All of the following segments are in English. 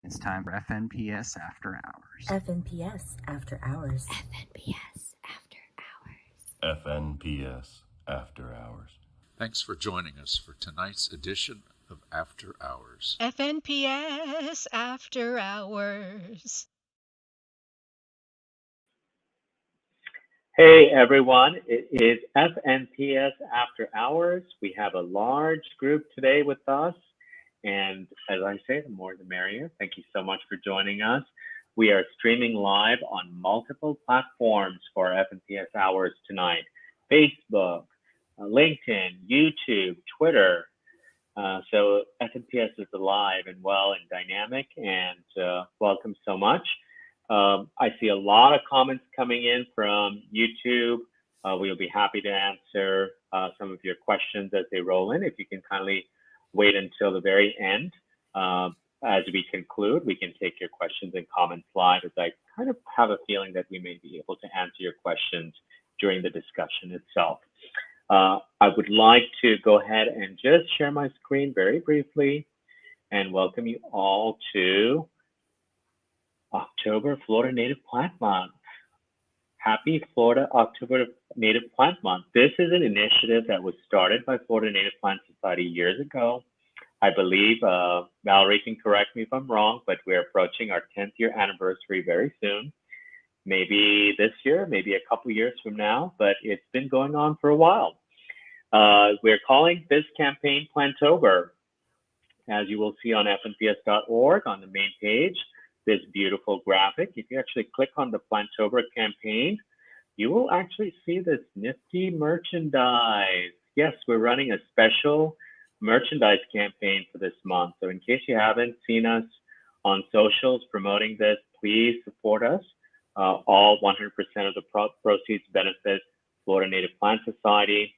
It's time for FNPS After Hours. FNPS After Hours. FNPS After Hours. FNPS After Hours. Thanks for joining us for tonight's edition of After Hours. FNPS After Hours. Hey everyone, it is FNPS After Hours. We have a large group today with us, and as I say, the more the merrier. Thank you so much for joining us. We are streaming live on multiple platforms for FNPS Hours tonight: Facebook, LinkedIn, YouTube, Twitter. So FNPS is alive and well and dynamic, and welcome so much. I see a lot of comments coming in from YouTube. We'll be happy to answer some of your questions as they roll in. If you can kindly wait until the very end. As we conclude, we can take your questions and comments live, as I kind of have a feeling that we may be able to answer your questions during the discussion itself. I would like to go ahead and just share my screen very briefly and welcome you all to October Florida Native Plant Month. Happy Florida October Native Plant Month. This is an initiative that was started by Florida Native Plant Society years ago. I believe, Valerie can correct me if I'm wrong, but we're approaching our 10th year anniversary very soon. Maybe this year, maybe a couple years from now, but it's been going on for a while. We're calling this campaign Plantober. As you will see on fnps.org on the main page, this beautiful graphic. If you actually click on the Plantober campaign, you will actually see this nifty merchandise. Yes, we're running a special merchandise campaign for this month. So in case you haven't seen us on socials promoting this, please support us. All 100% of the proceeds benefit Florida Native Plant Society.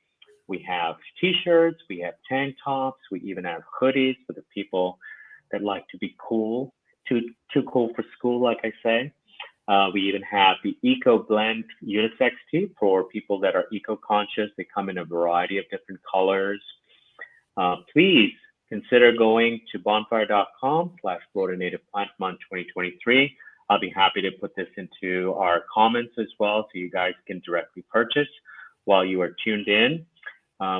We have t-shirts, we have tank tops, we even have hoodies for the people that like to be cool. Too cool for school, like I say. We even have the Eco Blend unisex tee for people that are eco-conscious. They come in a variety of different colors. Please consider going to bonfire.com/Florida Native Plant Month 2023. I'll be happy to put this into our comments as well, so you guys can directly purchase while you are tuned in.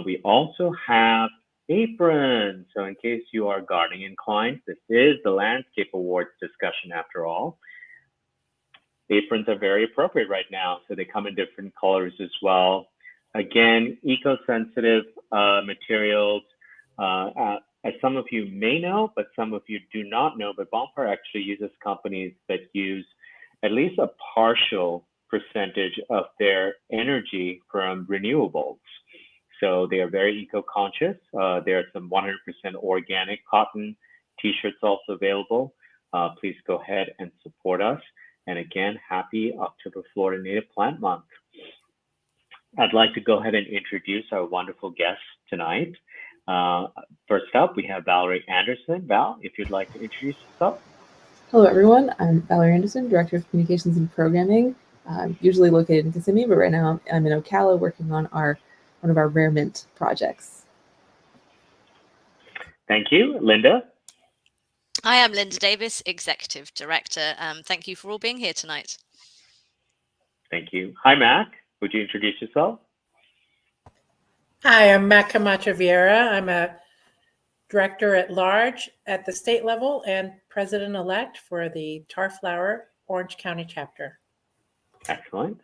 We also have aprons. So in case you are gardening inclined, this is the Landscape Awards discussion after all. Aprons are very appropriate right now, so they come in different colors as well. Again, eco-sensitive materials. As some of you may know, but some of you do not know, but Bonfire actually uses companies that use at least a partial percentage of their energy from renewables. So they are very eco-conscious. There are some 100% organic cotton t-shirts also available. Please go ahead and support us. And again, happy October Florida Native Plant Month. I'd like to go ahead and introduce our wonderful guests tonight. First up, we have Valerie Anderson. Val, if you'd like to introduce yourself. Hello, everyone. I'm Valerie Anderson, Director of Communications and Programming. I'm usually located in Kissimmee, but right now I'm in Ocala working on one of our Rare Mint projects. Thank you. Linda? I am Linda Davis, Executive Director. Thank you for all being here tonight. Thank you. Hi, Mac. Would you introduce yourself? Hi, I'm MAC Camacho-Viera. I'm a Director at Large at the state level and President-elect for the Tarflower Orange County chapter. Excellent.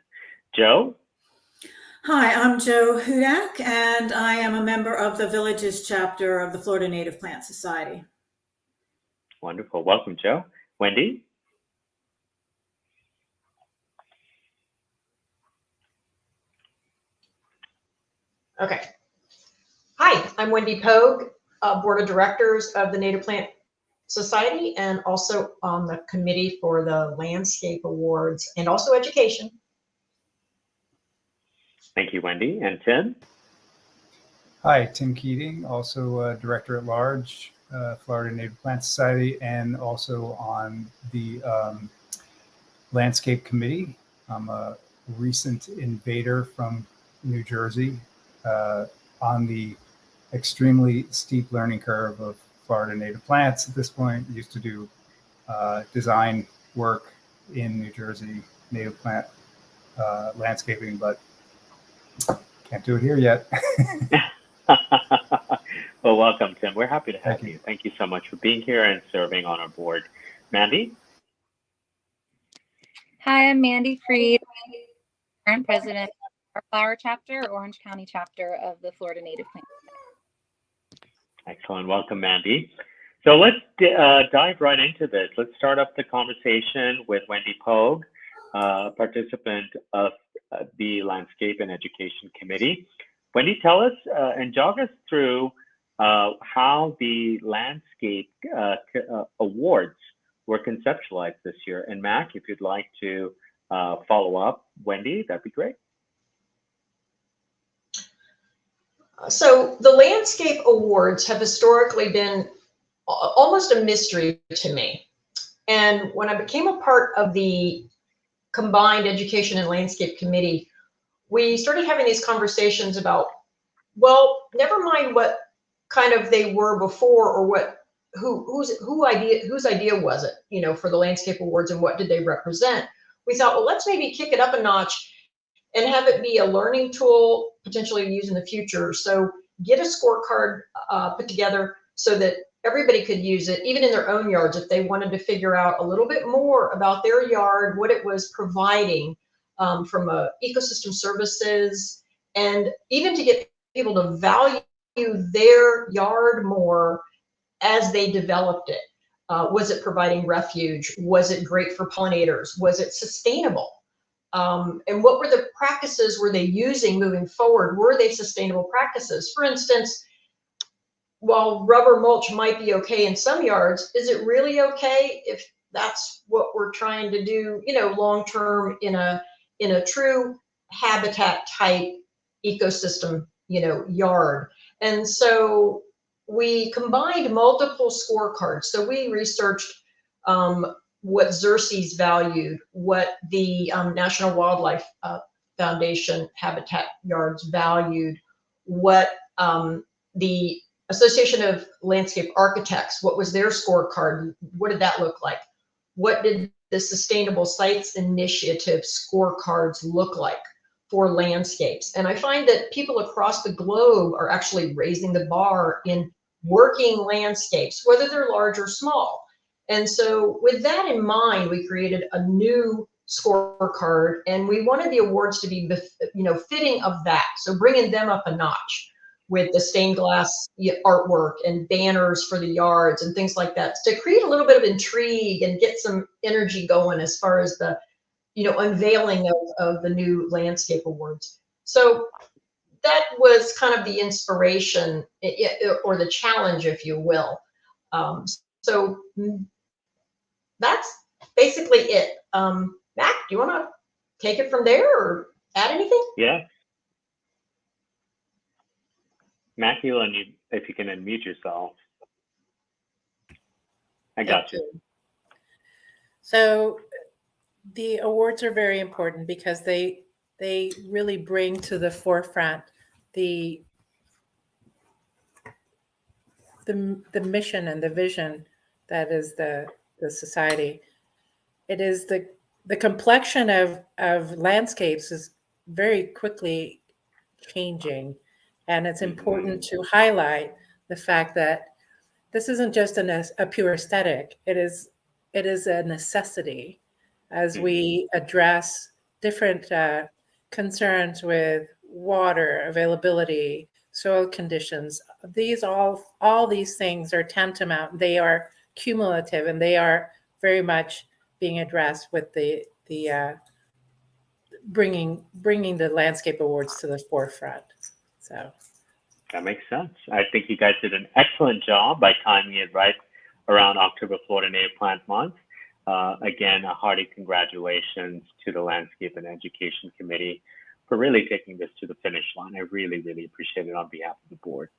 Joe? Hi, I'm Joe Hudak, and I am a member of the Villages chapter of the Florida Native Plant Society. Wonderful. Welcome, Joe. Wendy? Okay. Hi, I'm Wendy Poag, Board of Directors of the Native Plant Society, and also on the committee for the Landscape Awards and also education. Thank you, Wendy. And Tim? Hi, Tim Keating, also Director at Large, Florida Native Plant Society, and also on the Landscape Committee. I'm a recent invader from New Jersey on the extremely steep learning curve of Florida native plants. At this point, used to do design work in New Jersey, native plant landscaping, but can't do it here yet. Well, welcome, Tim. We're happy to have you. Thank you so much for being here and serving on our board. Mandy? Hi, I'm Mandy Freed, current president of our Flower Chapter, Orange County chapter of the Florida Native Plant. Excellent. Welcome, Mandy. So let's dive right into this. Let's start up the conversation with Wendy Poag, participant of the Landscape and Education Committee. Wendy, tell us and jog us through how the Landscape Awards were conceptualized this year. And Mac, if you'd like to follow up, Wendy, that'd be great. So the Landscape Awards have historically been almost a mystery to me. And when I became a part of the combined Education and Landscape Committee, we started having these conversations about, well, never mind what kind of they were before or what whose idea was it, you know, for the Landscape Awards and what did they represent. We thought, well, let's maybe kick it up a notch and have it be a learning tool potentially used in the future. So get a scorecard put together so that everybody could use it, even in their own yards, if they wanted to figure out a little bit more about their yard, what it was providing from ecosystem services, and even to get people to value their yard more as they developed it. Was it providing refuge? Was it great for pollinators? Was it sustainable? And what were the practices were they using moving forward? Were they sustainable practices? For instance, while rubber mulch might be okay in some yards, is it really okay if that's what we're trying to do, you know, long-term in a true habitat type ecosystem, you know, yard? And so we combined multiple scorecards. So we researched what Xerces valued, what the National Wildlife Foundation habitat yards valued, what the Association of Landscape Architects, what was their scorecard? What did that look like? What did the Sustainable Sites Initiative scorecards look like for landscapes? And I find that people across the globe are actually raising the bar in working landscapes, whether they're large or small. And so with that in mind, we created a new scorecard, and we wanted the awards to be, you know, fitting of that. So bringing them up a notch with the stained glass artwork and banners for the yards and things like that, to create a little bit of intrigue and get some energy going as far as the, you know, unveiling of the new Landscape Awards. So that was kind of the inspiration or the challenge, if you will. So that's basically it. Mac, do you want to take it from there or add anything? Yeah. Mac, if you can unmute yourself. I got you. So the awards are very important because they really bring to the forefront the mission and the vision that is the society. It is the complexion of landscapes is very quickly changing, and it's important to highlight the fact that this isn't just a pure aesthetic. It is a necessity as we address different concerns with water availability, soil conditions. These all these things are tantamount. They are cumulative, and they are very much being addressed with the bringing the Landscape Awards to the forefront. So that makes sense. I think you guys did an excellent job by timing it right around October Florida Native Plant Month. Again, a hearty congratulations to the Landscape and Education Committee for really taking this to the finish line. I really, really appreciate it on behalf of the board.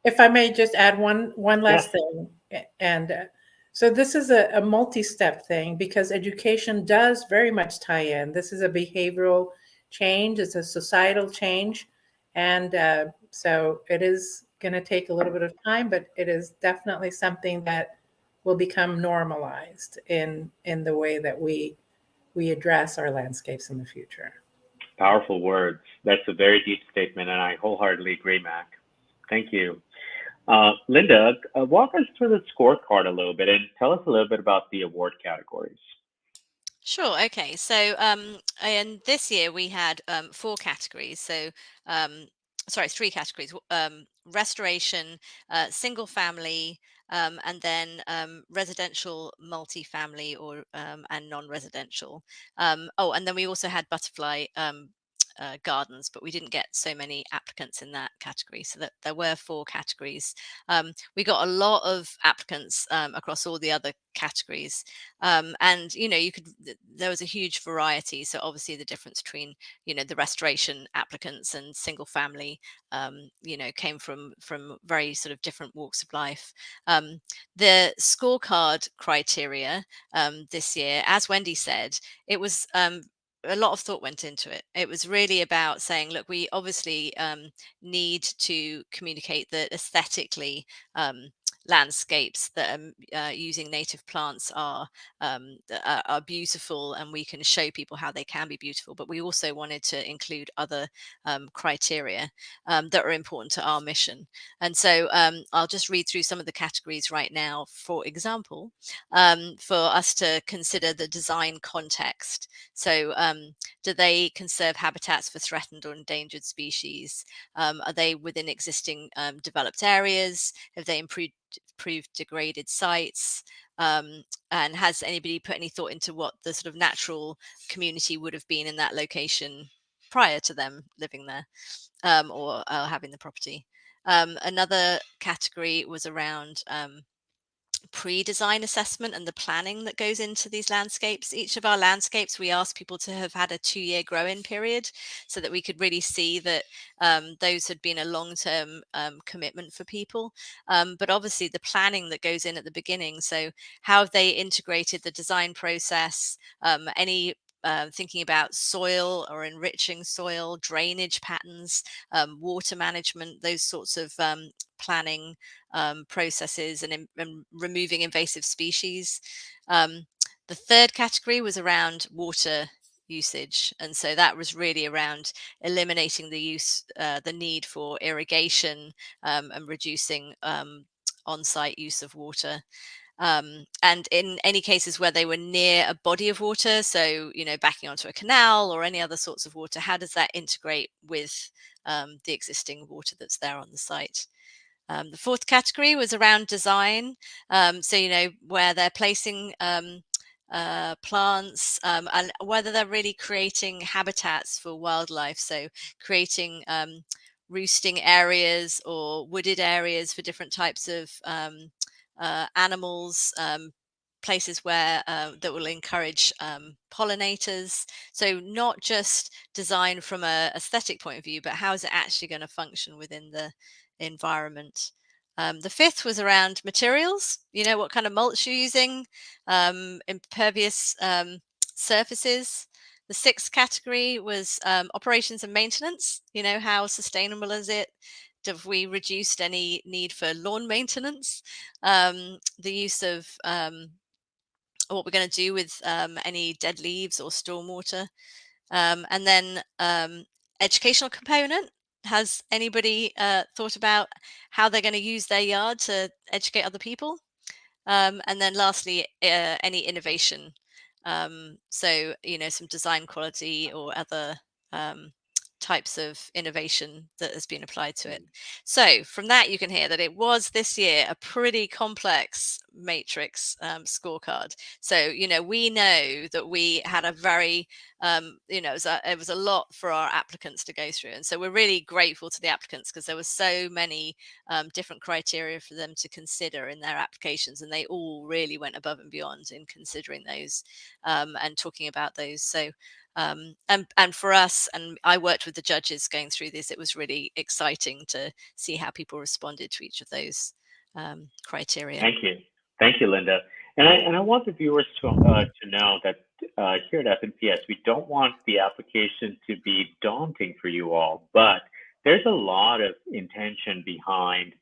If I may just add one last thing. And so this is a multi-step thing because education does very much tie in. This is a behavioral change. It's a societal change. And so it is going to take a little bit of time, but it is definitely something that will become normalized in the way that we address our landscapes in the future. Powerful words. That's a very deep statement, and I wholeheartedly agree, Mac. Thank you. Linda, walk us through the scorecard a little bit and tell us a little bit about the award categories. Sure. Okay. So, and this year we had 4 categories. So, sorry, 3 categories: restoration, single family, and then residential, multifamily, or and non-residential. Oh, and then we also had butterfly gardens, but we didn't get so many applicants in that category. So that there were 4 categories. We got a lot of applicants across all the other categories, and there was a huge variety. So obviously the difference between the restoration applicants and single family came from very sort of different walks of life. The scorecard criteria this year, as Wendy said, it was a lot of thought went into it. It was really about saying, look, we obviously need to communicate that aesthetically landscapes that are using native plants are beautiful, and we can show people how they can be beautiful. But we also wanted to include other criteria that are important to our mission. And so I'll just read through some of the categories right now. For example, for us to consider the design context. So do they conserve habitats for threatened or endangered species? Are they within existing developed areas? Have they improved degraded sites? And has anybody put any thought into what the sort of natural community would have been in that location prior to them living there or having the property? Another category was around pre-design assessment and the planning that goes into these landscapes. Each of our landscapes, we asked people to have had a 2-year grow-in period so that we could really see that those had been a long-term commitment for people. But obviously the planning that goes in at the beginning. So how have they integrated the design process, any thinking about soil or enriching soil, drainage patterns, water management, those sorts of planning processes, and removing invasive species. The third category was around water usage, and so that was really around eliminating the need for irrigation and reducing on-site use of water. And in any cases where they were near a body of water, so backing onto a canal or any other sorts of water, how does that integrate with the existing water that's there on the site? The fourth category was around design. So where they're placing plants and whether they're really creating habitats for wildlife. So creating roosting areas or wooded areas for different types of animals, places where that will encourage pollinators. So not just design from an aesthetic point of view, but how is it actually going to function within the environment? The fifth was around materials. What kind of mulch you're using, impervious surfaces. The sixth category was operations and maintenance. How sustainable is it? Have we reduced any need for lawn maintenance? The use of what we're going to do with any dead leaves or stormwater. And then educational component. Has anybody thought about how they're going to use their yard to educate other people? And then lastly, any innovation. So, some design quality or other types of innovation that has been applied to it. So from that, you can hear that it was this year a pretty complex matrix scorecard. So, we know that we had a very, it was a lot for our applicants to go through. And so we're really grateful to the applicants because there were so many different criteria for them to consider in their applications. And they all really went above and beyond in considering those and talking about those. So and for us, and I worked with the judges going through this, it was really exciting to see how people responded to each of those criteria. Thank you, Linda. And I want the viewers to know that here at FNPS, we don't want the application to be daunting for you all, but there's a lot of intention behind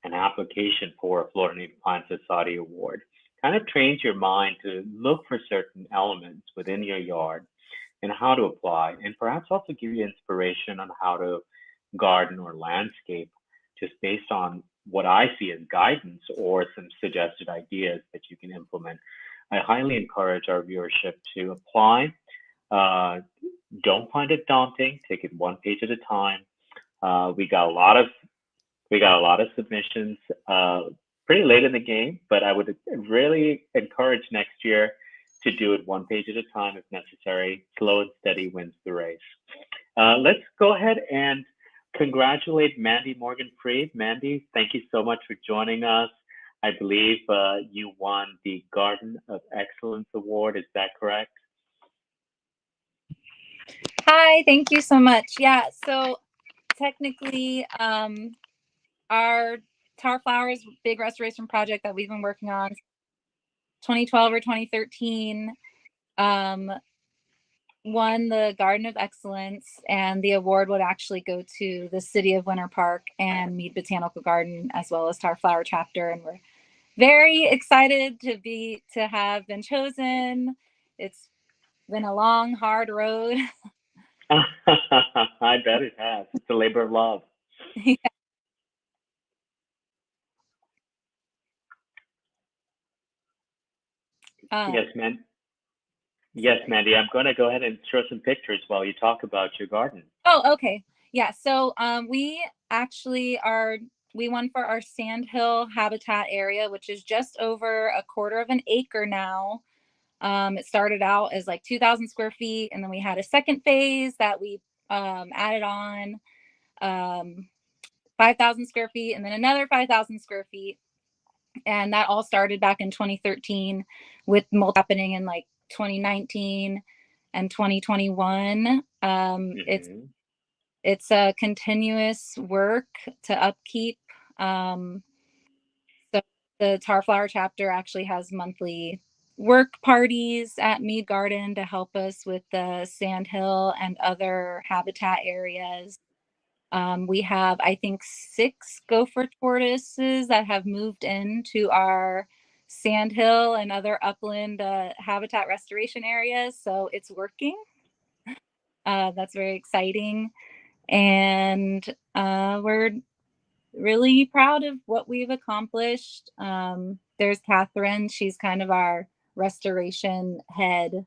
an application for a Florida Native Plant Society award kind of trains your mind to look for certain elements within your yard and how to apply, and perhaps also give you inspiration on how to garden or landscape just based on what I see as guidance or some suggested ideas that you can implement. I highly encourage our viewership to apply. Don't find it daunting. Take it one page at a time. We got a lot of submissions pretty late in the game, but I would really encourage next year to do it one page at a time if necessary. Slow and steady wins the race. Let's go ahead and congratulate Mandy Morgan-Freed. Mandy, thank you so much for joining us. I believe you won the Garden of Excellence Award. Is that correct? Hi, thank you so much. Yeah, so technically, our Tar Flowers big restoration project that we've been working on 2012 or 2013 won the Garden of Excellence, and the award would actually go to the City of Winter Park and Mead Botanical Garden, as well as Tar Flower Chapter. And we're very excited to have been chosen. It's been a long, hard road. I bet it has. It's a labor of love. Yeah. Yes, man. Yes, Mandy, I'm going to go ahead and show some pictures while you talk about your garden. Oh, okay. Yeah. So we actually we won for our sandhill habitat area, which is just over 1/4 of an acre now. It started out as like 2,000 square feet, and then we had a second phase that we added on 5,000 square feet, and then another 5,000 square feet. And that all started back in 2013 with multi happening in like 2019 and 2021. It's a continuous work to upkeep. So the Tar Flower chapter actually has monthly work parties at Mead Garden to help us with the sandhill and other habitat areas. We have, I think, 6 gopher tortoises that have moved into our sandhill and other upland habitat restoration areas. So it's working. That's very exciting. And we're really proud of what we've accomplished. There's Catherine. She's kind of our restoration head,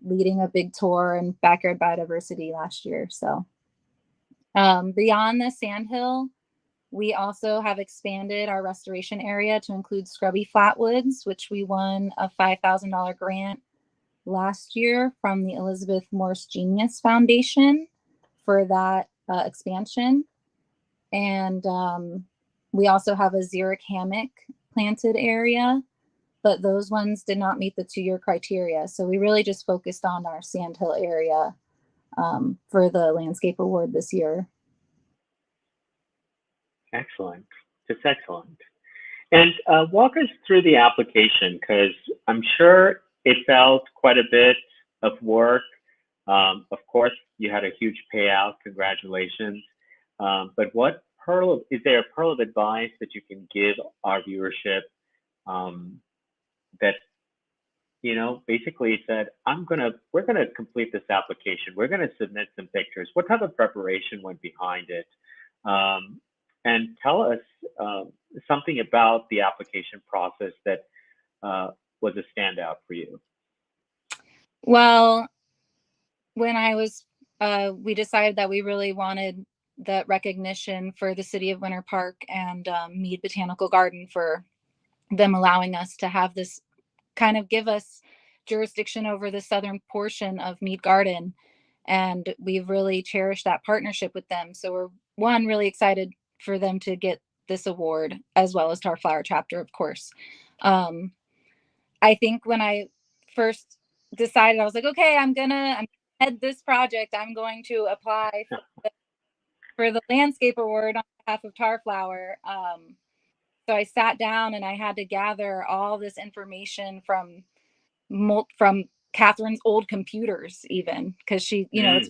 leading a big tour in backyard biodiversity last year. So beyond the sandhill, we also have expanded our restoration area to include scrubby flatwoods, which we won a $5,000 grant last year from the Elizabeth Morse Genius Foundation for that expansion. And we also have a xeric hammock planted area, but those ones did not meet the 2-year criteria. So we really just focused on our sandhill area for the landscape award this year. Excellent. Just excellent. And walk us through the application, because I'm sure it felt quite a bit of work. Of course, you had a huge payout. Congratulations. But is there a pearl of advice that you can give our viewership that, basically said, we're gonna complete this application. We're gonna submit some pictures. What type of preparation went behind it? And tell us something about the application process that was a standout for you. Well, when we decided that we really wanted the recognition for the City of Winter Park and Mead Botanical Garden for them allowing us to have this kind of give us jurisdiction over the southern portion of Mead Garden. And we've really cherished that partnership with them. So we're really excited for them to get this award, as well as Tar Flower chapter, of course. I think when I first decided, I was like, okay, I'm gonna head this project. I'm going to apply for the landscape award on behalf of Tar Flower. So I sat down and I had to gather all this information from Catherine's old computers, even because she, it's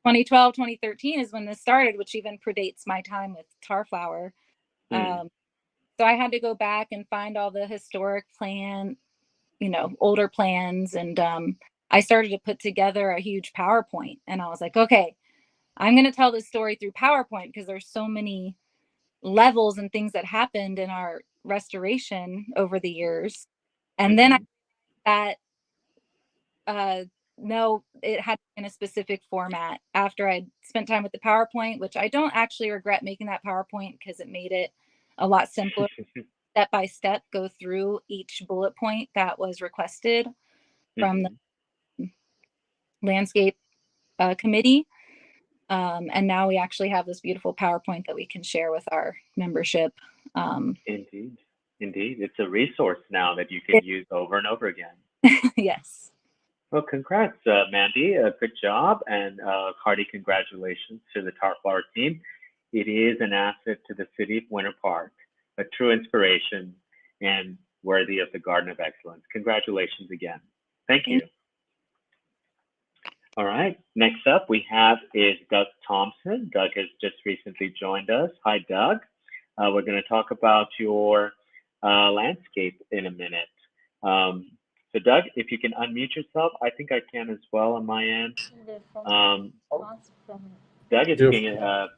2012, 2013 is when this started, which even predates my time with Tar Flower. So I had to go back and find all the historic plan, older plans. And I started to put together a huge PowerPoint. And I was like, okay, I'm going to tell this story through PowerPoint because there's so many levels and things that happened in our restoration over the years. And then no, it had to be in a specific format after I'd spent time with the PowerPoint, which I don't actually regret making that PowerPoint because it made it a lot simpler. Step by step, go through each bullet point that was requested from the landscape committee. And now we actually have this beautiful PowerPoint that we can share with our membership. Indeed. It's a resource now that you can use over and over again. Yes. Well, congrats, Mandy. Good job. And hearty congratulations to the Tar Flower team. It is an asset to the city of Winter Park, a true inspiration and worthy of the Garden of Excellence. Congratulations again. Thank you. All right. Next up we have is Doug Thompson. Doug has just recently joined us. Hi, Doug. We're going to talk about your landscape in a minute. So Doug, if you can unmute yourself, I think I can as well on my end. Doug, if you can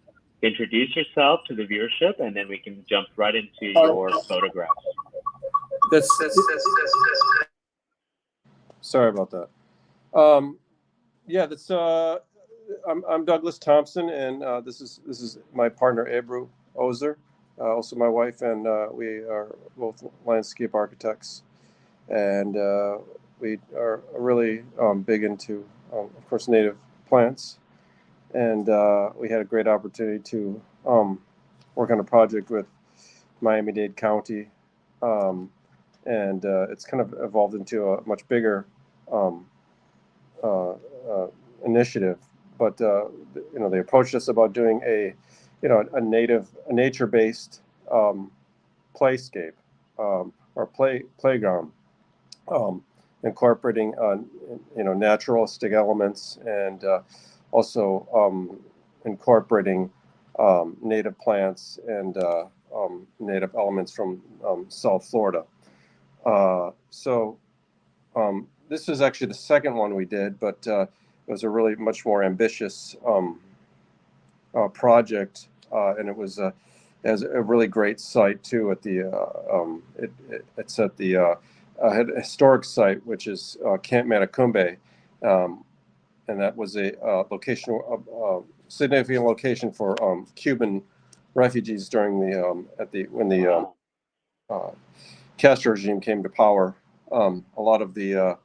introduce yourself to the viewership, and then we can jump right into your photographs. Sorry about that. I'm Douglas Thompson, and this is my partner Ebru Ozer, also my wife, and we are both landscape architects. And we are really big into, of course, native plants. And we had a great opportunity to work on a project with Miami-Dade County. And it's kind of evolved into a much bigger initiative. But, they approached us about doing a nature-based playscape or playground. Incorporating naturalistic elements and also incorporating native plants and native elements from South Florida. This is actually the second one we did, but it was a really much more ambitious project, and it was has a really great site too. At the it's at the had a historic site, which is Camp Matacumbe, and that was a location, significant location for Cuban refugees during when the Castro regime came to power. A lot of the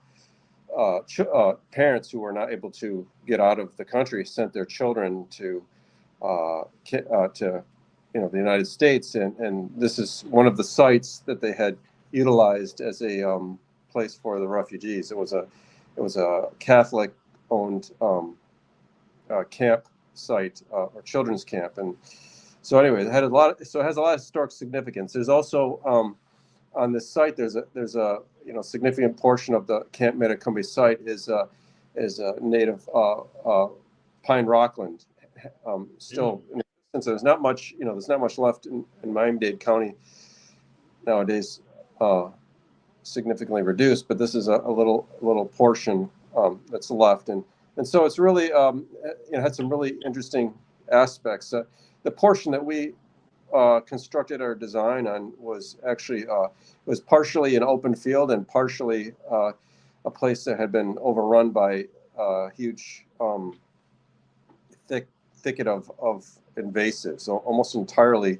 parents who were not able to get out of the country sent their children to the United States, and this is one of the sites that they had utilized as a place for the refugees. It was a Catholic-owned camp site or children's camp, and so anyway, it had it has a lot of historic significance. There's also on this site there's a significant portion of the Camp Matacumbe site is a native pine rockland. Still, since there's not much left in Miami-Dade County nowadays. Significantly reduced, but this is a little portion that's left, and so it's really had some really interesting aspects. The portion that we constructed our design on was actually was partially an open field and partially a place that had been overrun by a huge thicket of invasives, almost entirely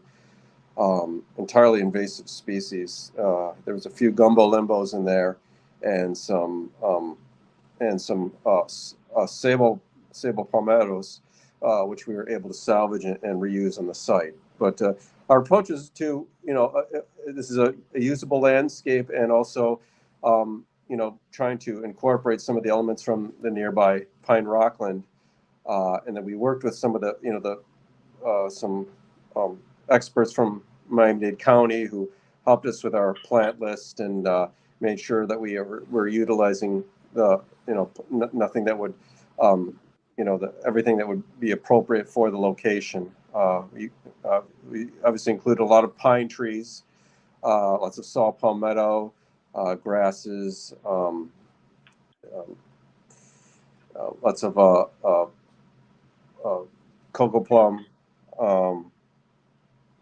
invasive species. There was a few gumbo limbos in there, and some sable palmettos, which we were able to salvage and reuse on the site. But our approach is to, this is a usable landscape, and also, trying to incorporate some of the elements from the nearby pine rockland, and then we worked with some of the some experts from Miami-Dade County who helped us with our plant list and made sure that we were utilizing the nothing that would everything that would be appropriate for the location. We obviously include a lot of pine trees, lots of saw palmetto, grasses, lots of cocoa plum,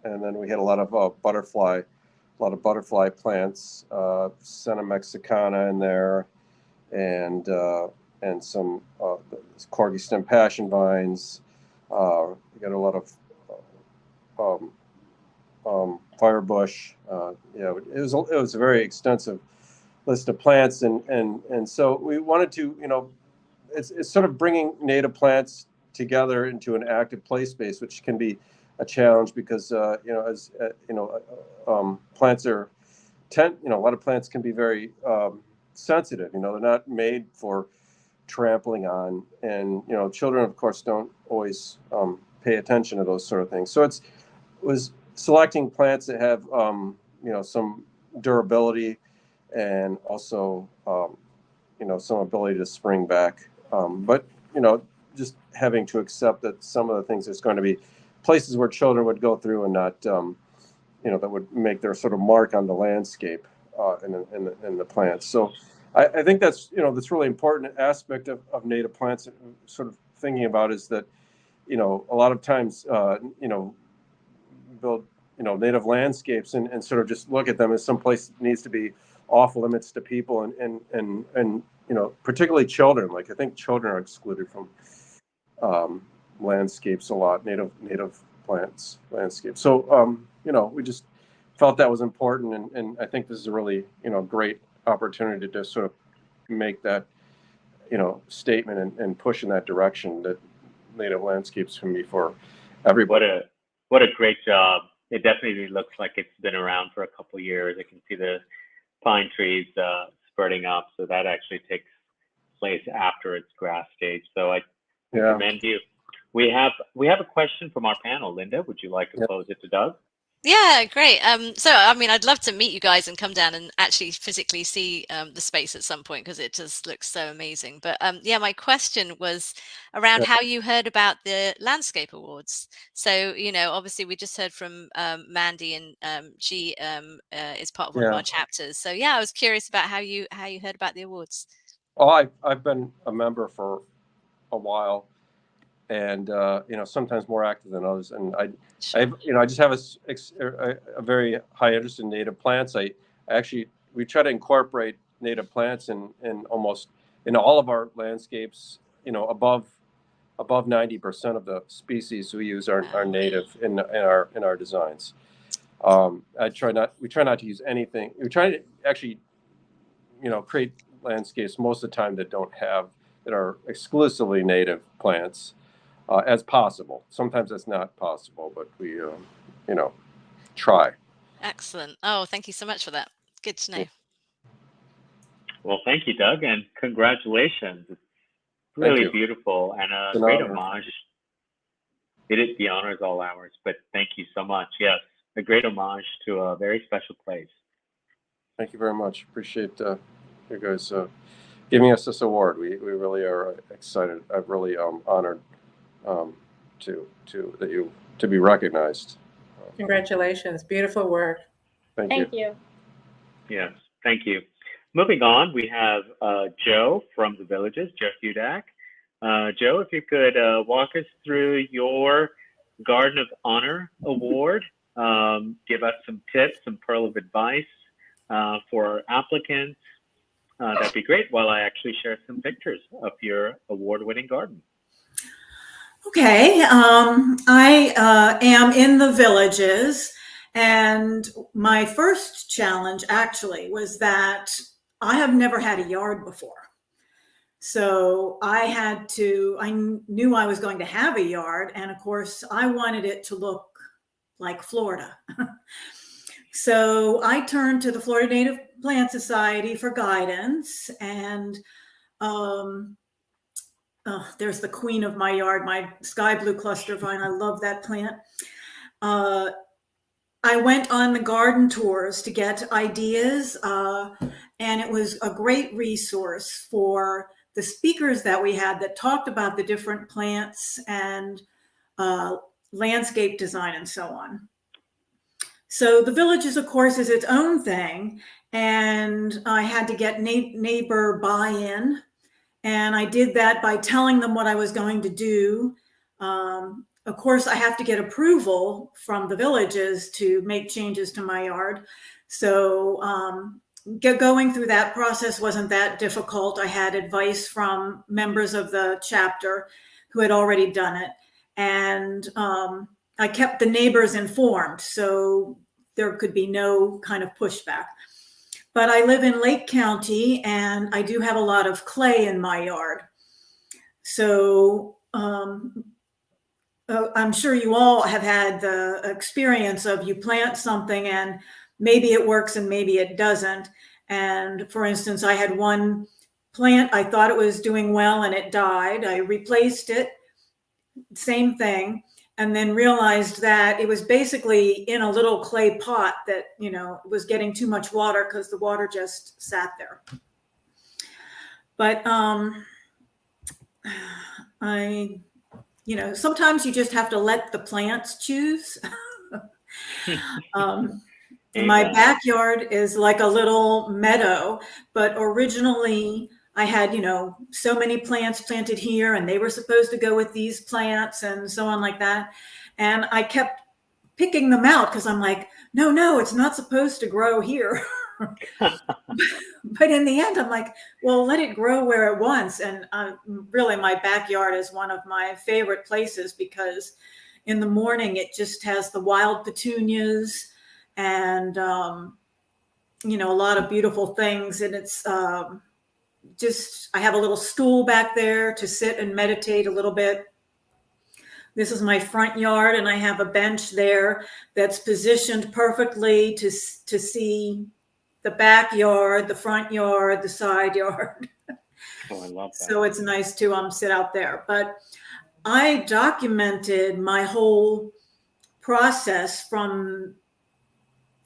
and then we had a lot of butterfly plants, Senna mexicana in there, and some corgi stem passion vines. We got a lot of firebush. It was a very extensive list of plants, and so we wanted to, it's sort of bringing native plants together into an active play space, which can be a challenge because plants are a lot of plants can be very sensitive. They're not made for trampling on, and children of course don't always pay attention to those sort of things. So it was selecting plants that have some durability and also some ability to spring back, but just having to accept that some of the things, there's going to be places where children would go through and not that would make their sort of mark on the landscape in the plants. So I think that's that's really important aspect of native plants, sort of thinking about, is that a lot of times build native landscapes and sort of just look at them as some place that needs to be off limits to people and particularly children. Like, I think children are excluded from landscapes a lot, native plants landscapes. So we just felt that was important, and I think this is a really great opportunity to sort of make that statement and push in that direction, that native landscapes can be for everybody. What a great job. It definitely looks like it's been around for a couple of years. I can see the pine trees spurting up, so that actually takes place after its grass stage. So I commend you. We have a question from our panel. Linda, would you like to pose it to Doug? Yeah, great. So, I mean, I'd love to meet you guys and come down and actually physically see the space at some point, because it just looks so amazing. But my question was around how you heard about the Landscape Awards. So, obviously we just heard from Mandy, and she is part of one of our chapters. So, I was curious about how you heard about the awards. Oh, I've been a member for a while, and sometimes more active than others, and I just have a very high interest in native plants. We try to incorporate native plants in almost in all of our landscapes. Above 90% of the species we use are native in our designs. We try not to use anything. We try to actually create landscapes most of the time that are exclusively native plants. As possible. Sometimes that's not possible, but we, try. Excellent. Oh, thank you so much for that. Good to know. Well, thank you, Doug, and congratulations. It's really beautiful and a great homage. The honor is all ours, but thank you so much. Yes, a great homage to a very special place. Thank you very much. Appreciate you guys giving us this award. We really are excited. I'm really honored to be recognized. Congratulations. Beautiful work. Thank you. Yes, thank you. Moving on, we have Joe from the Villages, Joe Hudak. Joe, if you could walk us through your Garden of Honor Award, give us some tips, some pearl of advice for our applicants. That'd be great, while I actually share some pictures of your award-winning garden. Okay, I am in the Villages, and my first challenge actually was that I have never had a yard before. So I knew I was going to have a yard, and of course I wanted it to look like Florida. So I turned to the Florida Native Plant Society for guidance, and there's the queen of my yard, my sky blue cluster vine. I love that plant. I went on the garden tours to get ideas, and it was a great resource for the speakers that we had that talked about the different plants and landscape design and so on. So the Villages, of course, is its own thing. And I had to get neighbor buy-in. And I did that by telling them what I was going to do. Of course, I have to get approval from the Villages to make changes to my yard. So going through that process wasn't that difficult. I had advice from members of the chapter who had already done it. And I kept the neighbors informed, so there could be no kind of pushback. But I live in Lake County, and I do have a lot of clay in my yard. So I'm sure you all have had the experience of you plant something and maybe it works and maybe it doesn't. And for instance, I had one plant, I thought it was doing well and it died. I replaced it, same thing, and then realized that it was basically in a little clay pot that, you know, was getting too much water because the water just sat there. But you know, sometimes you just have to let the plants choose. My backyard is like a little meadow, but originally I had, you know, so many plants planted here and they were supposed to go with these plants and so on like that. And I kept picking them out because I'm like, no, it's not supposed to grow here. But in the end, I'm like, well, let it grow where it wants. And really, my backyard is one of my favorite places because in the morning, it just has the wild petunias and, you know, a lot of beautiful things. And it's just, I have a little stool back there to sit and meditate a little bit. This is my front yard, and I have a bench there that's positioned perfectly to see the backyard, the front yard, the side yard. Oh, I love that. So it's nice to sit out there. But I documented my whole process from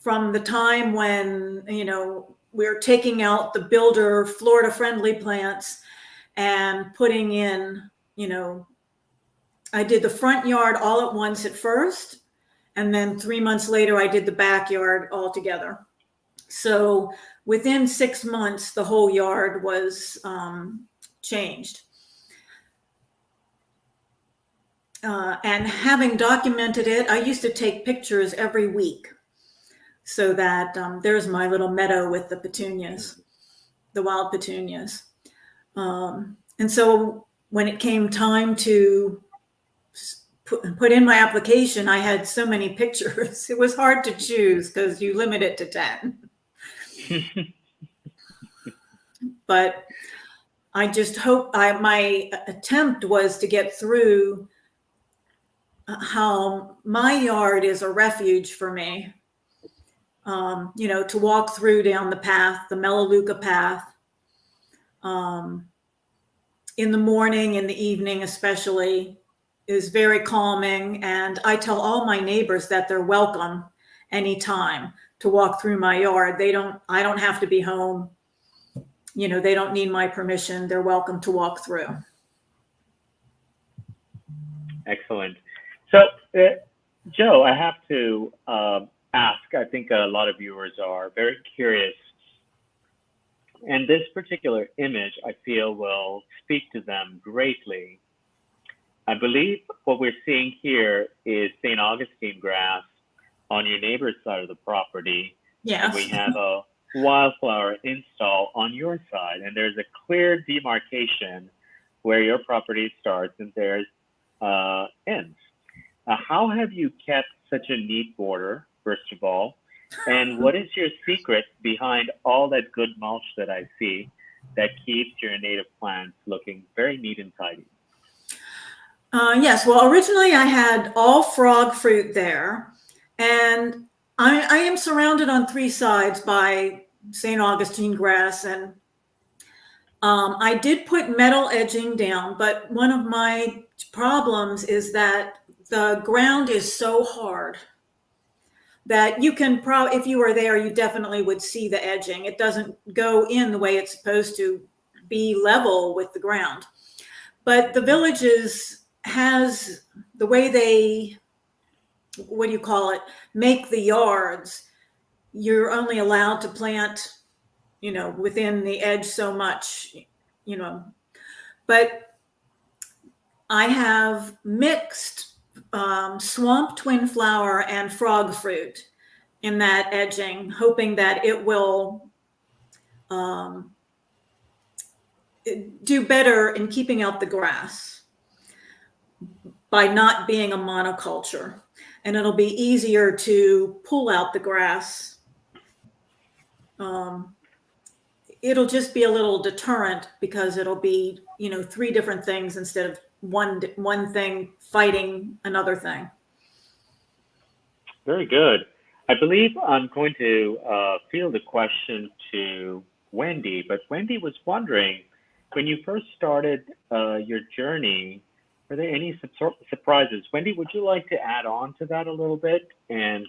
the time when, you know, we're taking out the builder Florida friendly plants and putting in, you know, I did the front yard all at once at first. And then 3 months later, I did the backyard all together. So within 6 months, the whole yard was changed. And having documented it, I used to take pictures every week so that there's my little meadow with the petunias, the wild petunias. And so when it came time to put in my application, I had so many pictures. It was hard to choose because you limit it to 10. But I just hope my attempt was to get through how my yard is a refuge for me. You know, to walk through down the path, the Melaleuca path, in the morning, in the evening, especially, is very calming. And I tell all my neighbors that they're welcome anytime to walk through my yard. I don't have to be home. You know, they don't need my permission. They're welcome to walk through. Excellent. So, Joe, I have to ask, I think a lot of viewers are very curious. And this particular image, I feel, will speak to them greatly. I believe what we're seeing here is St. Augustine grass on your neighbor's side of the property. Yes. And we have a wildflower install on your side, and there's a clear demarcation where your property starts and theirs ends. How have you kept such a neat border, first of all? And what is your secret behind all that good mulch that I see that keeps your native plants looking very neat and tidy? Yes, well, originally I had all frog fruit there, and I am surrounded on 3 sides by St. Augustine grass, and I did put metal edging down, but one of my problems is that the ground is so hard that you can if you were there, you definitely would see the edging. It doesn't go in the way it's supposed to be level with the ground. But the Villages has the way they what do you call it, make the yards, you're only allowed to plant, within the edge so much, but I have mixed swamp twin flower and frog fruit in that edging, hoping that it will do better in keeping out the grass by not being a monoculture. And it'll be easier to pull out the grass. It'll just be a little deterrent because it'll be, 3 different things instead of one thing fighting another thing. Very good. I believe I'm going to field a question to Wendy, but Wendy was wondering, when you first started your journey, were there any surprises? Wendy, would you like to add on to that a little bit and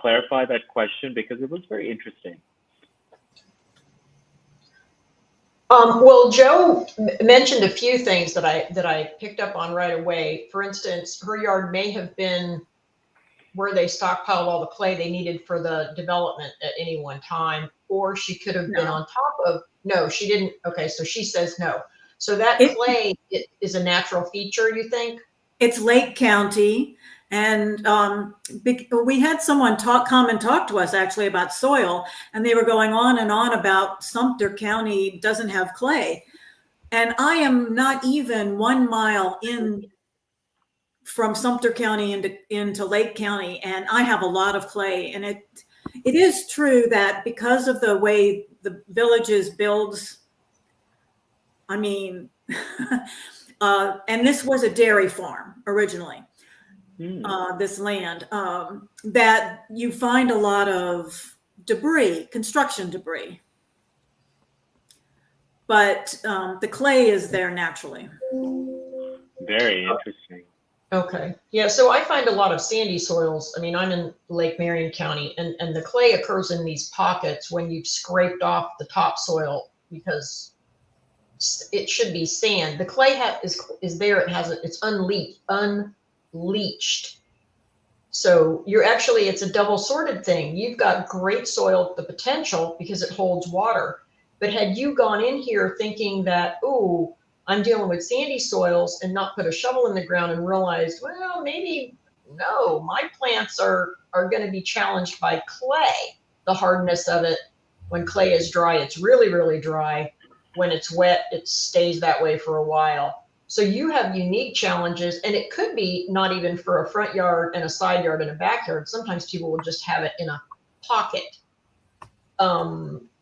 clarify that question, because it was very interesting. Well, Joe mentioned a few things that I picked up on right away. For instance, her yard may have been where they stockpiled all the clay they needed for the development at any one time, or she could have been on top of. No, she didn't. Okay, so she says no. So that clay is a natural feature, you think? It's Lake County. And we had someone come and talk to us actually about soil, and they were going on and on about Sumter County doesn't have clay. And I am not even 1 mile in from Sumter County into Lake County, and I have a lot of clay. And it is true that because of the way the Villages builds, I mean, and this was a dairy farm originally. This land, that you find a lot of debris, construction debris, but the clay is there naturally. Very interesting. Okay. Yeah, so I find a lot of sandy soils. I mean, I'm in Lake Marion County, and the clay occurs in these pockets when you've scraped off the topsoil, because it should be sand. The clay is there. It's unleached. So it's a double sorted thing. You've got great soil, the potential, because it holds water. But had you gone in here thinking that, oh, I'm dealing with sandy soils, and not put a shovel in the ground and realized, well, maybe no, my plants are going to be challenged by clay, the hardness of it. When clay is dry, it's really, really dry. When it's wet, it stays that way for a while. So you have unique challenges, and it could be not even for a front yard and a side yard and a backyard. Sometimes people will just have it in a pocket.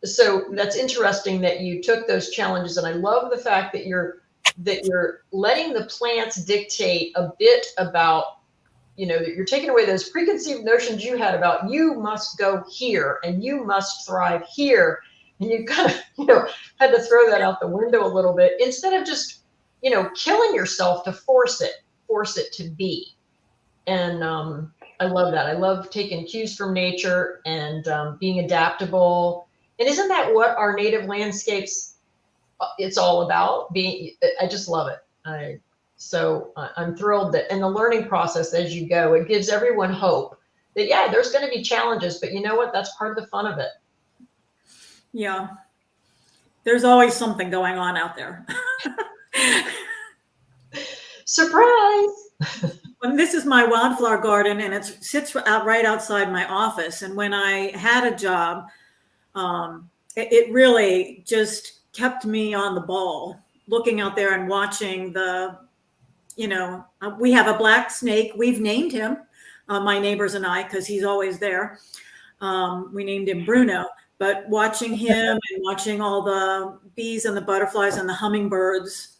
So that's interesting that you took those challenges, and I love the fact that you're letting the plants dictate a bit about, that you're taking away those preconceived notions you had about you must go here and you must thrive here, and you kind of had to throw that out the window a little bit instead of just killing yourself to force it to be. And I love that. I love taking cues from nature and being adaptable. And isn't that what our native landscapes, it's all about? I just love it. I'm thrilled that in the learning process as you go, it gives everyone hope that, yeah, there's going to be challenges, but you know what? That's part of the fun of it. Yeah. There's always something going on out there. Surprise! And this is my wildflower garden, and it sits right outside my office. And when I had a job, it really just kept me on the ball, looking out there and watching we have a black snake. We've named him, my neighbors and I, because he's always there. We named him Bruno. But watching him and watching all the bees and the butterflies and the hummingbirds.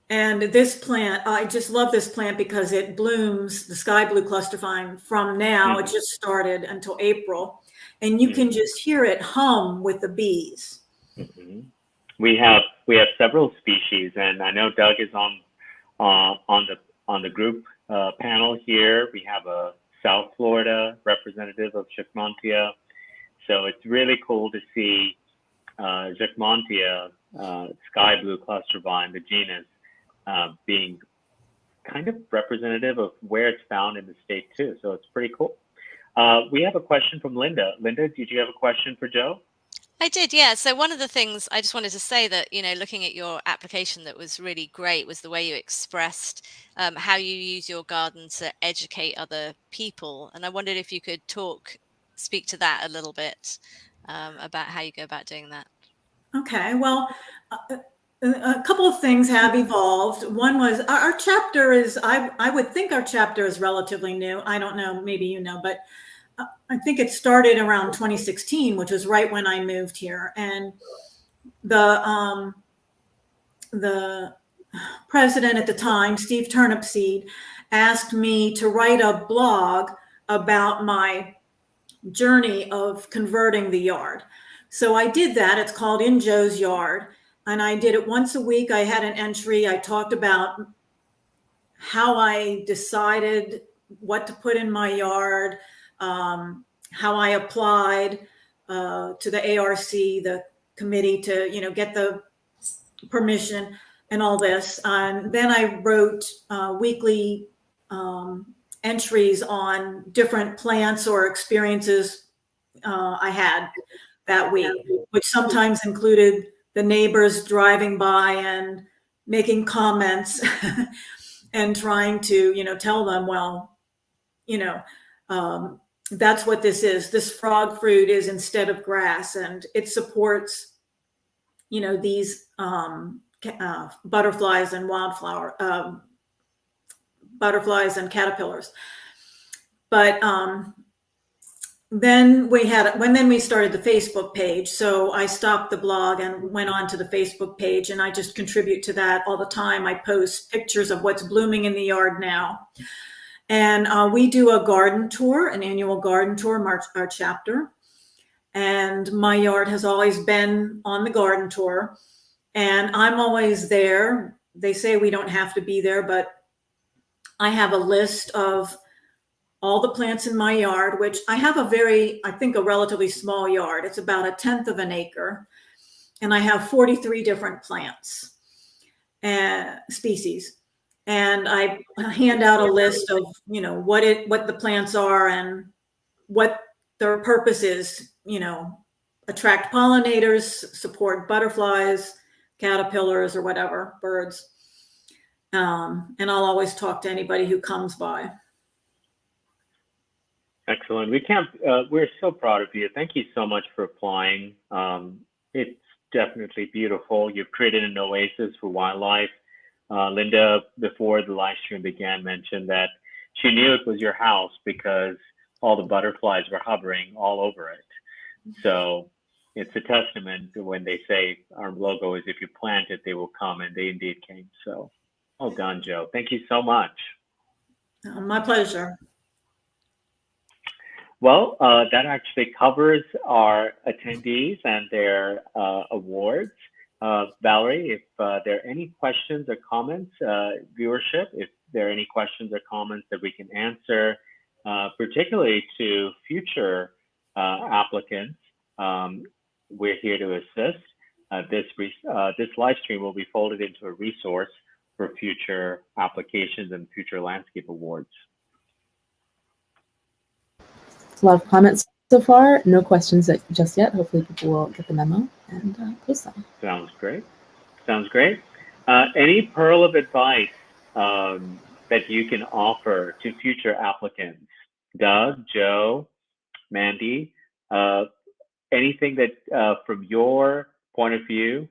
And this plant, I just love this plant because it blooms, the sky blue cluster vine, from now. It just started until April. And you can just hear it hum with the bees. Mm-hmm. We have several species, and I know Doug is on the group panel here. We have a South Florida representative of Jacquemontia. So it's really cool to see Jacquemontia, sky blue cluster vine, the genus, being kind of representative of where it's found in the state too. So it's pretty cool. We have a question from Linda. Linda, did you have a question for Joe? I did, yeah. So one of the things I just wanted to say that, looking at your application that was really great was the way you expressed how you use your garden to educate other people. And I wondered if you could speak to that a little bit about how you go about doing that. Okay, well, a couple of things have evolved. One was our chapter is, I would think our chapter is relatively new. I don't know, maybe you know, but I think it started around 2016, which was right when I moved here. And the president at the time, Steve Turnipseed, asked me to write a blog about my journey of converting the yard. So I did that. It's called In Joe's Yard. And I did it once a week. I had an entry. I talked about how I decided what to put in my yard, how I applied to the ARC, the committee, to get the permission and all this. And then I wrote weekly entries on different plants or experiences I had that week, which sometimes included the neighbors driving by and making comments and trying to, tell them, well, that's what this is. This frog fruit is instead of grass, and it supports, these butterflies and wildflower, butterflies and caterpillars. But then we started the Facebook page. So I stopped the blog and went on to the Facebook page, and I just contribute to that all the time. I post pictures of what's blooming in the yard now. And we do a garden tour, an annual garden tour, our chapter. And my yard has always been on the garden tour. And I'm always there. They say we don't have to be there, but I have a list of all the plants in my yard, which I have I think a relatively small yard. It's about 1/10 of an acre. And I have 43 different plants and species. And I hand out a list of, what the plants are and what their purpose is, attract pollinators, support butterflies, caterpillars, or whatever, birds. And I'll always talk to anybody who comes by. Excellent. We're so proud of you. Thank you so much for applying. It's definitely beautiful. You've created an oasis for wildlife. Linda, before the live stream began, mentioned that she knew it was your house because all the butterflies were hovering all over it. So it's a testament to when they say our logo is if you plant it, they will come, and they indeed came. So well done, Joe. Thank you so much. My pleasure. Well, that actually covers our attendees and their awards. Valerie, if there are any questions or comments, viewership, if there are any questions or comments that we can answer, particularly to future applicants, we're here to assist. This live stream will be folded into a resource for future applications and future landscape awards. A lot of comments so far. No questions just yet. Hopefully people will get the memo and post them. Sounds great. Sounds great. Any pearl of advice that you can offer to future applicants? Doug, Joe, Mandy, anything that from your point of view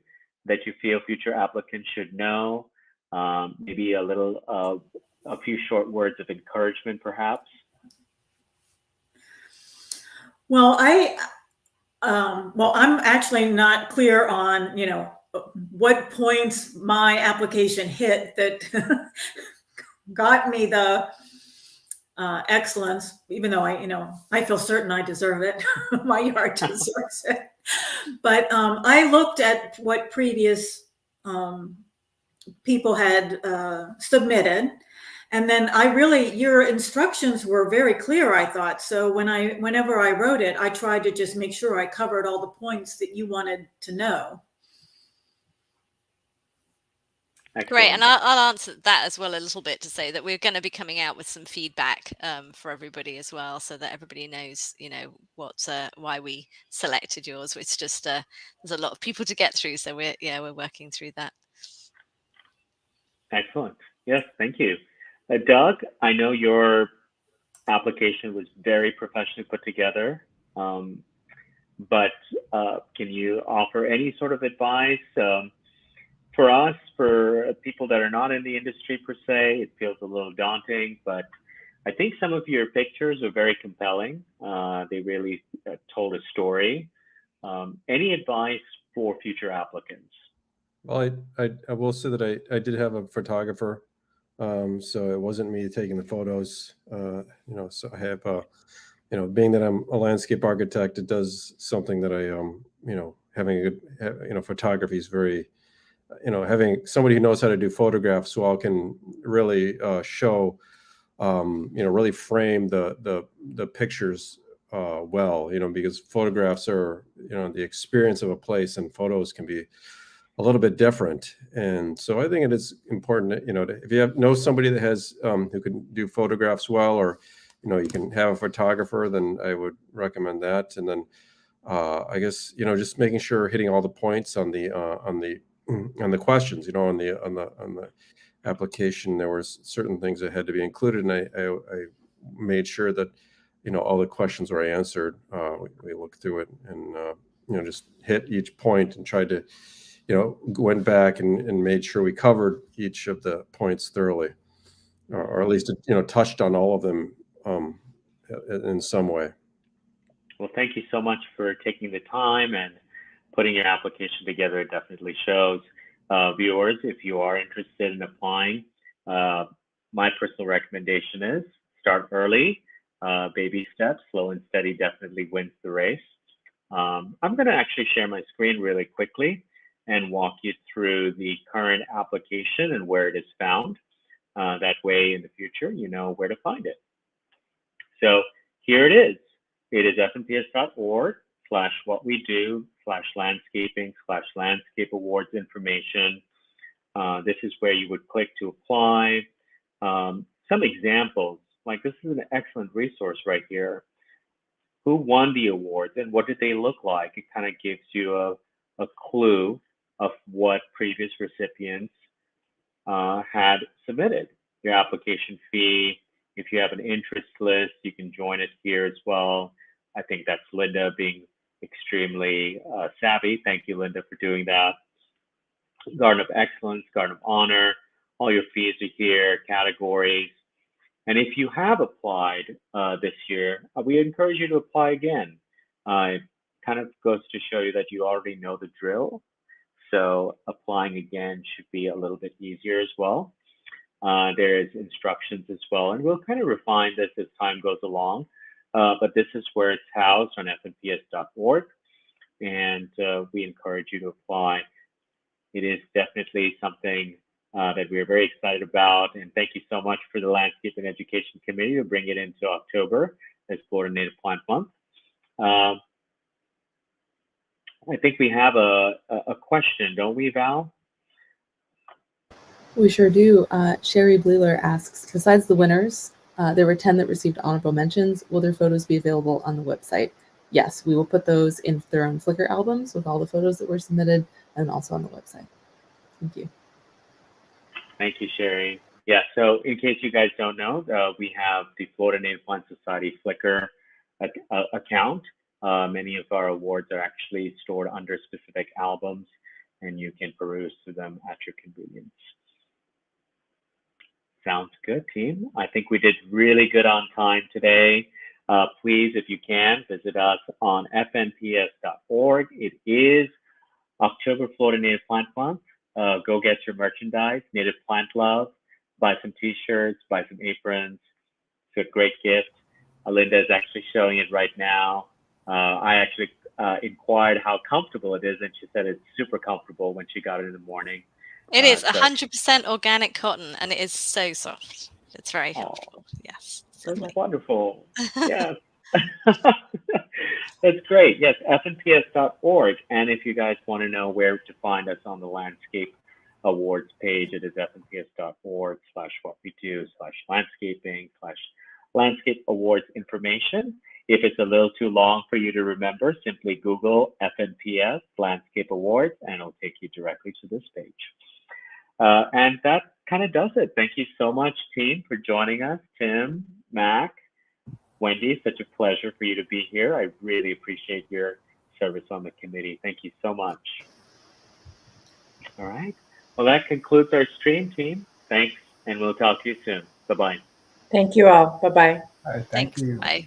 that you feel future applicants should know? Maybe a few short words of encouragement, perhaps? Well, I'm actually not clear on, what points my application hit that got me the excellence, even though I feel certain I deserve it. My yard deserves it. But I looked at what previous people had submitted. And then your instructions were very clear, I thought. So whenever I wrote it, I tried to just make sure I covered all the points that you wanted to know. Great, and Excellent. I'll answer that as well a little bit to say that we're going to be coming out with some feedback for everybody as well, so that everybody knows, what why we selected yours. It's just there's a lot of people to get through, so we're working through that. Excellent. Yes, thank you. Doug, I know your application was very professionally put together, but can you offer any sort of advice? For us, for people that are not in the industry per se, it feels a little daunting, but I think some of your pictures are very compelling. They really told a story. Any advice for future applicants? Well, I will say that I did have a photographer, so it wasn't me taking the photos. So I have, being that I'm a landscape architect, it does something that having a good, photography is very, having somebody who knows how to do photographs well can really show, really frame the pictures well, because photographs are, the experience of a place, and photos can be a little bit different. And so I think it is important, if you know somebody that has, who can do photographs well, or, you can have a photographer, then I would recommend that. And then I guess, just making sure hitting all the points on the questions, on the application, there were certain things that had to be included. And I made sure that, all the questions were answered. We looked through it and, just hit each point and tried to, went back and made sure we covered each of the points thoroughly, or at least, touched on all of them in some way. Well, thank you so much for taking the time and putting your application together. It definitely shows. Viewers, if you are interested in applying, my personal recommendation is start early, baby steps, slow and steady definitely wins the race. I'm going to actually share my screen really quickly and walk you through the current application and where it is found. That way in the future, you know where to find it. So here it is. It is fnps.org/what-we-do/landscaping/landscape awards information. This is where you would click to apply. Some examples, like this is an excellent resource right here. Who won the awards and what did they look like? It kind of gives you a clue of what previous recipients had submitted. Your application fee, if you have an interest list, you can join it here as well. I think that's Linda being extremely savvy. Thank you, Linda, for doing that. Garden of Excellence, Garden of Honor, all your fees are here, categories. And if you have applied this year, we encourage you to apply again. It kind of goes to show you that you already know the drill. So applying again should be a little bit easier as well. There's instructions as well, and we'll kind of refine this as time goes along. But this is where it's housed on FNPS.org, and we encourage you to apply. It is definitely something that we're very excited about, and thank you so much for the Landscape and Education Committee to bring it into October as Florida Native Plant Month. I think we have a question, don't we, Val? We sure do. Sherry Bleeler asks, besides the winners, there were 10 that received honorable mentions. Will their photos be available on the website? Yes, we will put those in their own Flickr albums with all the photos that were submitted, and also on the website. Thank you. Thank you, Sherry. Yeah, so in case you guys don't know, we have the Florida Native Plant Society Flickr account. Many of our awards are actually stored under specific albums, and you can peruse through them at your convenience. Sounds good, team. I think we did really good on time today. Please, if you can, visit us on FNPS.org. It is October Florida Native Plant Month. Go get your merchandise, Native Plant Love. Buy some t-shirts, buy some aprons. It's a great gift. Linda is actually showing it right now. I actually inquired how comfortable it is, and she said it's super comfortable when she got it in the morning. It is 100% organic cotton, and it is so soft. It's very helpful. Yes. That's wonderful. Yes. That's great. Yes, FNPS.org. And if you guys want to know where to find us on the landscape awards page. It is fnps.org/what-we-do/landscaping/landscape awards information. If it's a little too long for you to remember, simply Google FNPS Landscape Awards and it'll take you directly to this page. And that kind of does it. Thank you so much, team, for joining us. Tim, Mac, Wendy, such a pleasure for you to be here. I really appreciate your service on the committee. Thank you so much. All right. Well, that concludes our stream, team. Thanks, and we'll talk to you soon. Bye-bye. Thank you all. Bye-bye. Thank you. Bye.